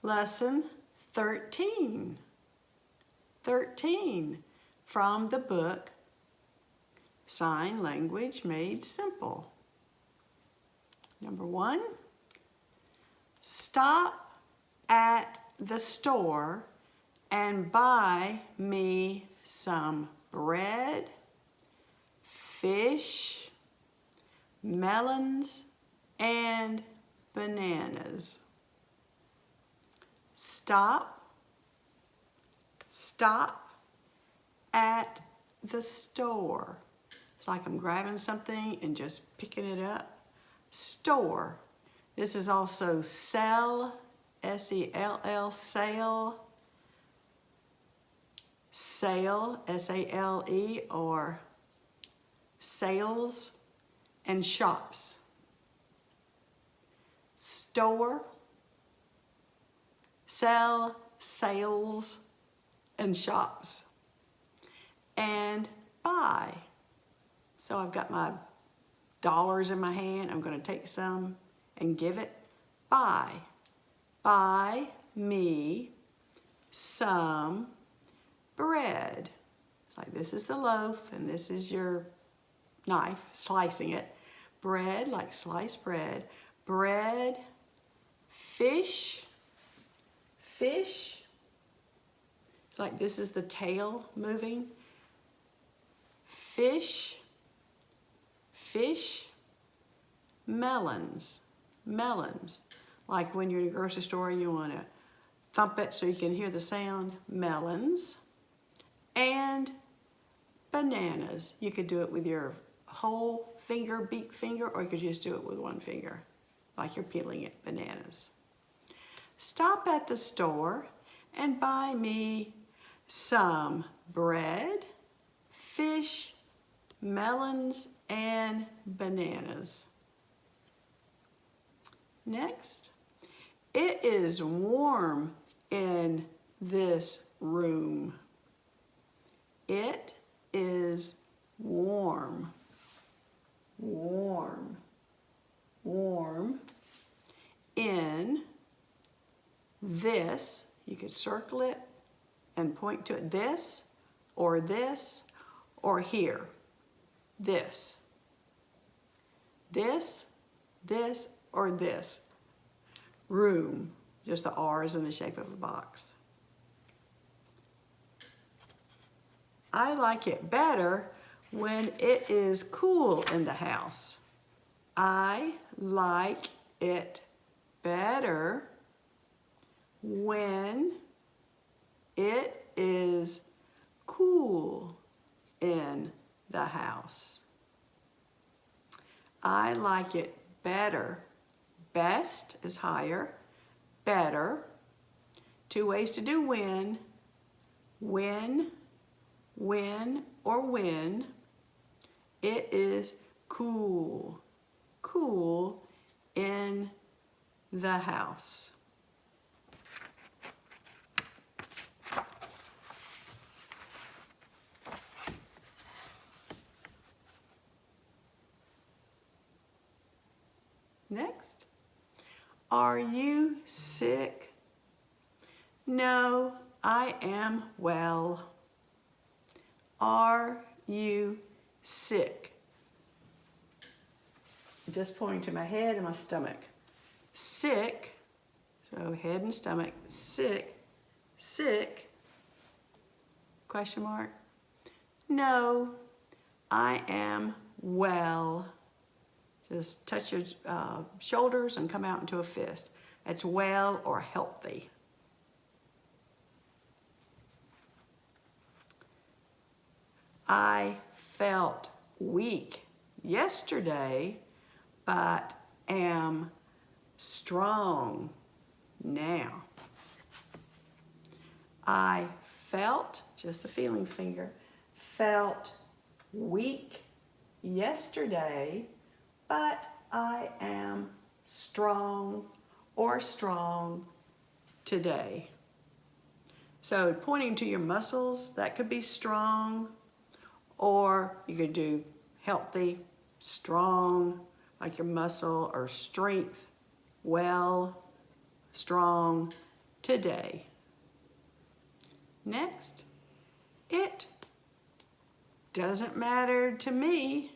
Lesson 13. 13 from the book Sign Language Made Simple. Number 1, stop at the store and buy me some bread, fish, melons, and bananas. Stop at the store. It's like I'm grabbing something and just picking it up. Store. This is also sell, S-E-L-L, sale, sale, S-A-L-E, or sales, and shops. Store, sell, sales, and shops. And buy. So I've got my dollars in my hand. I'm going to take some and give it. Buy. Buy me some bread. Like this is the loaf and this is your knife slicing it. Bread, like sliced bread. Bread, fish, fish. It's like this is the tail moving. Fish, fish, melons, melons. Like when you're in a grocery store, you want to thump it so you can hear the sound. Melons and bananas. You could do it with your whole finger, beak finger, or you could just do it with one finger, like you're peeling it. Bananas. Stop at the store and buy me some bread, fish, melons, and bananas. Next, it is warm in this room. It is warm, warm, warm in this. You could circle it and point to it. This, or here. This. This, this, or this. Room. Just the R is in the shape of a box. I like it better when it is cool in the house. I like it better when it is cool in the house. I like it better. Best is higher. Better. 2 ways to do when. When, or when it is cool. Cool in the house. Next, are you sick? No, I am well. Are you sick? Just pointing to my head and my stomach. Sick, so head and stomach. Sick, sick, question mark. No, I am well. Just touch your shoulders and come out into a fist. That's well or healthy. I felt weak yesterday, but am strong now. I felt, just the feeling finger, felt weak yesterday, but I am strong or strong today. So pointing to your muscles, that could be strong, or you could do healthy, strong, like your muscle, or strength, well, strong, today. Next, it doesn't matter to me,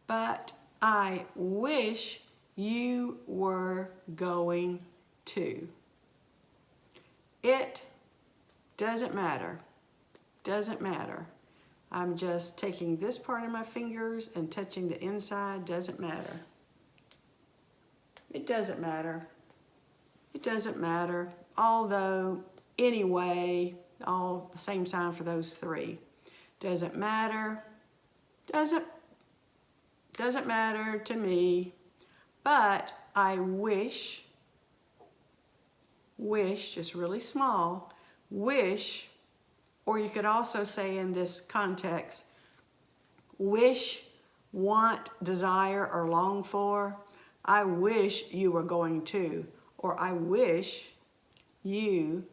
but I wish you were going to. It doesn't matter. Doesn't matter. I'm just taking this part of my fingers and touching the inside. Doesn't matter. It doesn't matter. It doesn't matter. Although, anyway, all the same sign for those three. Doesn't matter. Doesn't matter to me. But I wish, just really small, wish, or you could also say in this context, wish, want, desire, or long for. I wish you were going to, or I wish you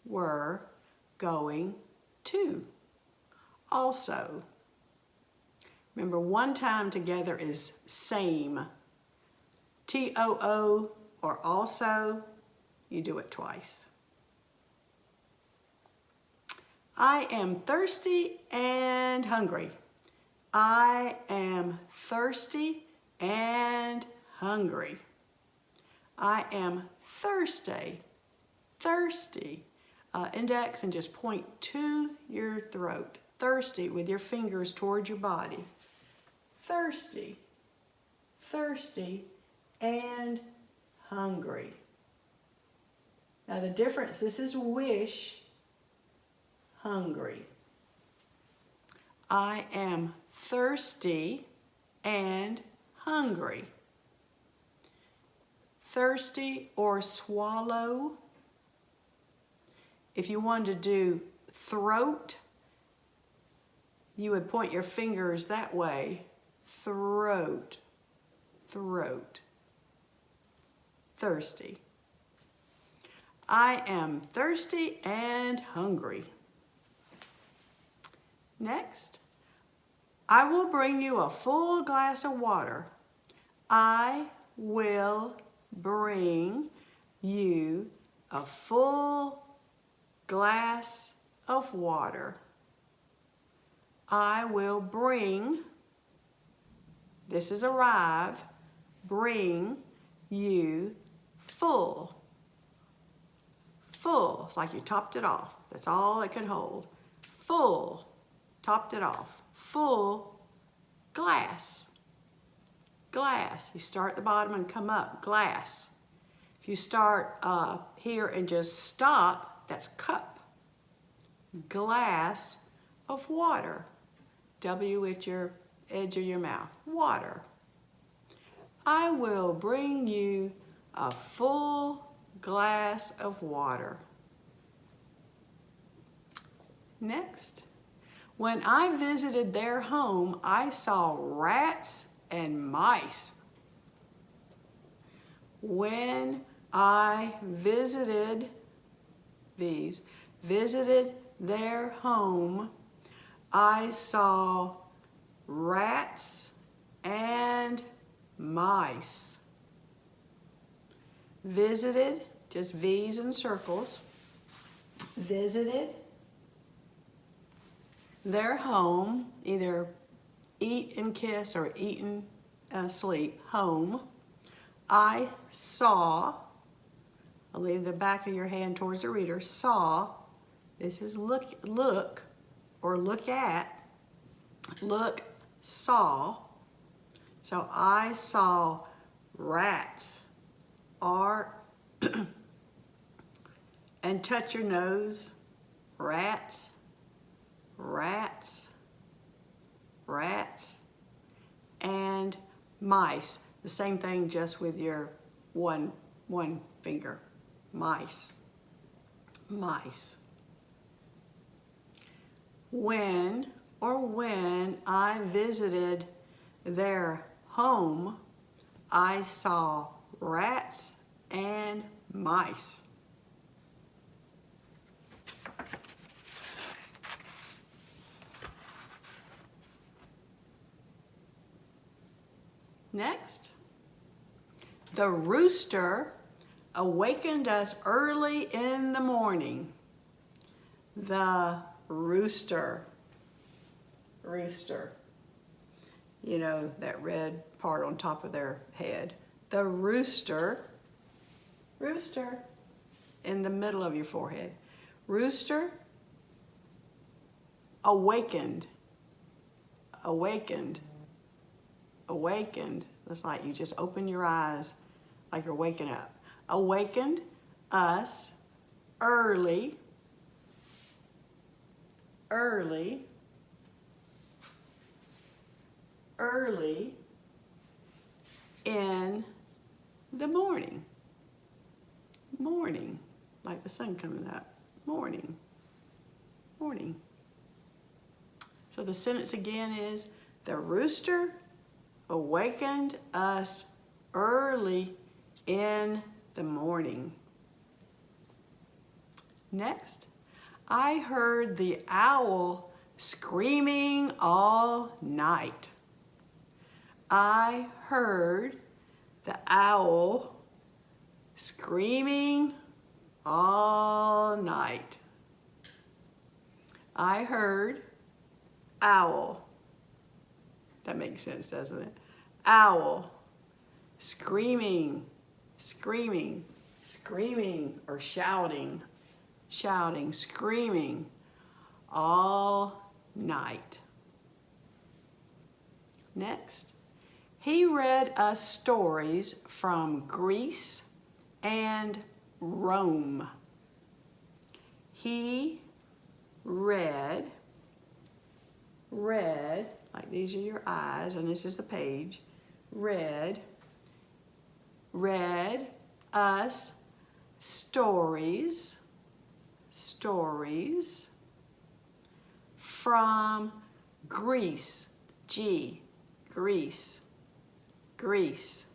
were going to. Also, remember, one time together is same. T-O-O or also, you do it twice. I am thirsty and hungry. I am thirsty and hungry. I am thirsty. Index and just point to your throat. Thirsty with your fingers towards your body. Thirsty and hungry. Now the difference, this is wish, hungry. I am thirsty and hungry. Thirsty or swallow. If you wanted to do throat, you would point your fingers that way. Throat. Thirsty. I am thirsty and hungry. Next, I will bring you a full glass of water. I will bring you a full glass of water. I will bring, this is arrive, bring you full. Full, it's like you topped it off. That's all it could hold. Full, topped it off. Full glass. Glass, you start at the bottom and come up, glass. If you start here and just stop, that's cup. Glass of water. W at your edge of your mouth, water. I will bring you a full glass of water. Next, when I visited their home, I saw rats and mice. When I visited their home, I saw rats and mice. Visited, just V's and circles. Visited their home, either eat and kiss or eat and sleep, home. I saw, I'll leave the back of your hand towards the reader, saw, this is look or look at, look, saw. So I saw rats, and touch your nose, rats, and mice. The same thing, just with your one finger. Mice. When I visited their home, I saw rats and mice. Next, the rooster awakened us early in the morning. The rooster. Rooster. You know, that red part on top of their head. The rooster. Rooster. In the middle of your forehead. Rooster. Awakened. Awakened. Awakened. It's like you just open your eyes like you're waking up. Awakened us early. Early. Early in the morning. Morning. Like the sun coming up. Morning. Morning. So the sentence again is, the rooster awakened us early in the morning. Next, I heard the owl screaming all night. I heard the owl screaming all night. I heard owl. That makes sense, doesn't it? Owl. Screaming, screaming, screaming, or shouting, shouting, screaming all night. Next, he read us stories from Greece and Rome. He read, like these are your eyes, and this is the page, read us stories from Greece, Greece.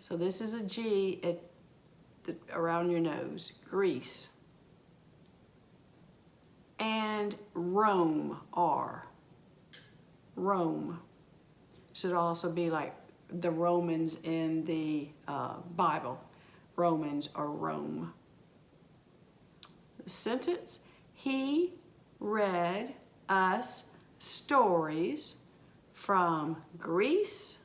So this is a G around your nose, Greece. And Rome, R. Rome. Should also be like the Romans in the Bible. Romans or Rome. The sentence, he read us stories from Greece,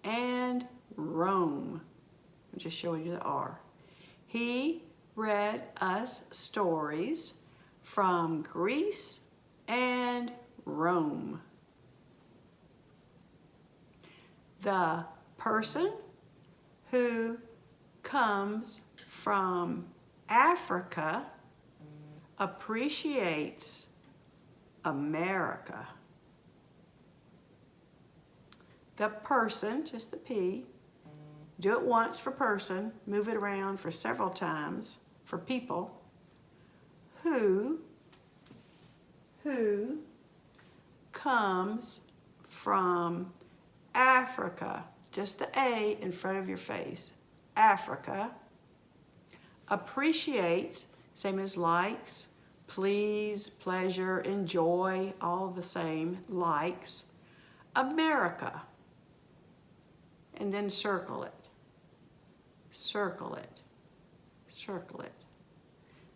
and Rome. I'm just showing you the R. He read us stories from Greece and Rome. The person who comes from Africa appreciates America. The person, just the P, do it once for person, move it around for several times for people, who comes from Africa, just the A in front of your face, Africa, appreciates, same as likes, please, pleasure, enjoy, all the same, likes, America, and then circle it, circle it, circle it.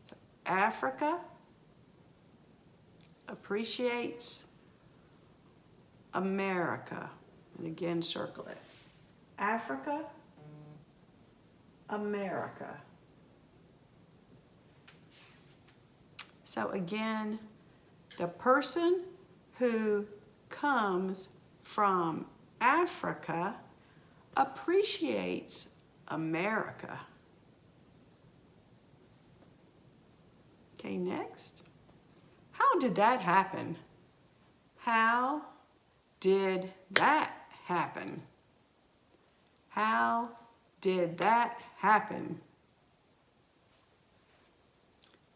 So Africa appreciates America, and again circle it. Africa, America. So again, the person who comes from Africa appreciates America. Okay, next. How did that happen? How did that happen? How did that happen?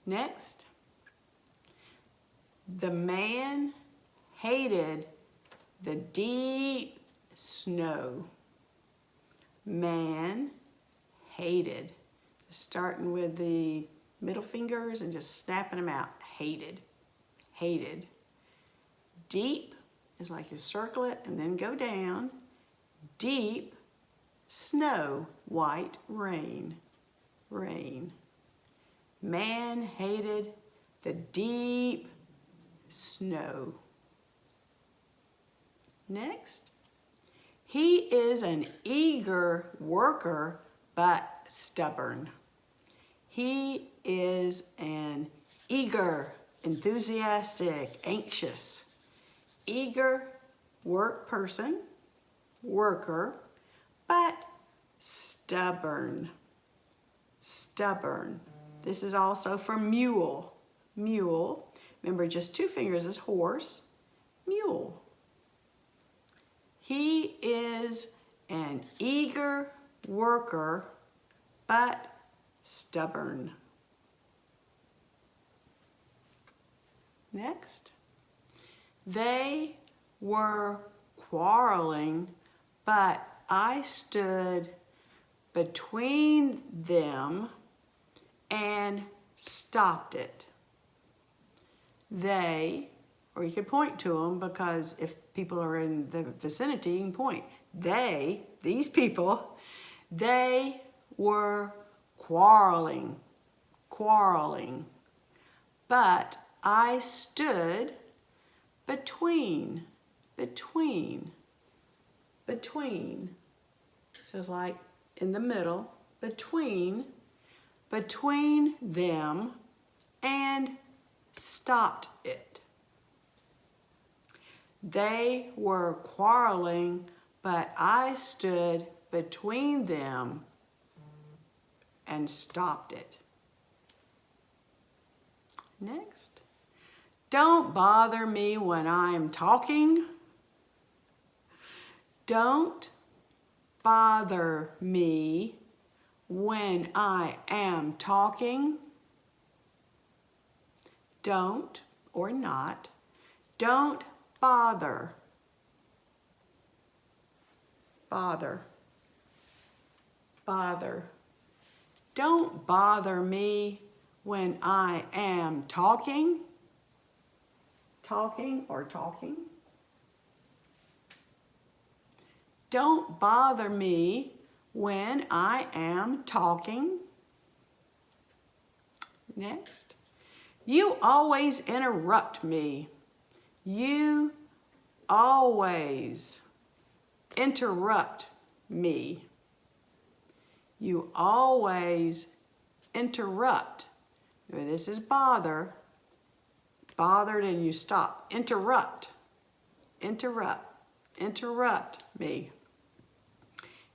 Next. The man hated the deep snow. Man hated. Starting with the middle fingers and just snapping them out. Hated. Hated. Deep is like you circle it and then go down. Deep snow, white, rain, rain. Man hated the deep snow. Next. He is an eager worker, but stubborn. He is an eager, enthusiastic, anxious, eager worker, but stubborn. Stubborn. This is also for mule. Mule. Remember, just 2 fingers is horse. Mule. He is an eager worker, but stubborn. Next. They were quarreling, but I stood between them and stopped it. They, or you could point to them, because if people are in the vicinity, you can point. They, these people, they were quarreling, but I stood between. So it's like in the middle, between them and stopped it. They were quarreling, but I stood between them and stopped it. Next. Don't bother me when I'm talking. Don't bother me when I am talking. Don't, or not, don't bother. Bother. Don't bother me when I am talking. Talking or talking. Don't bother me when I am talking. Next. You always interrupt me. You always interrupt me. You always interrupt. This is bother. Bothered and you stop. Interrupt. Interrupt me.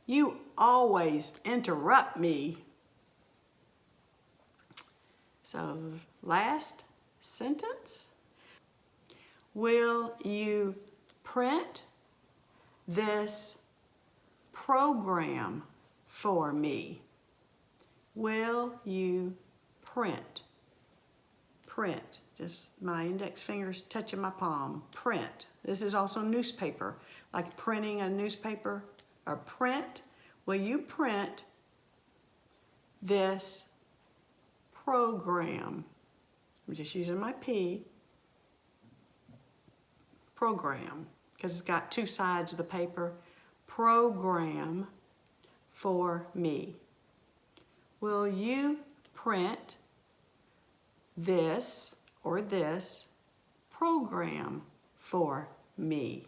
You always interrupt me. So, last sentence. Will you print this program for me? Will you print? Print. Just my index fingers touching my palm. Print. This is also newspaper, like printing a newspaper or print. Will you print this program? I'm just using my P. Program, because it's got 2 sides of the paper. Program for me. Will you print this or this program for me?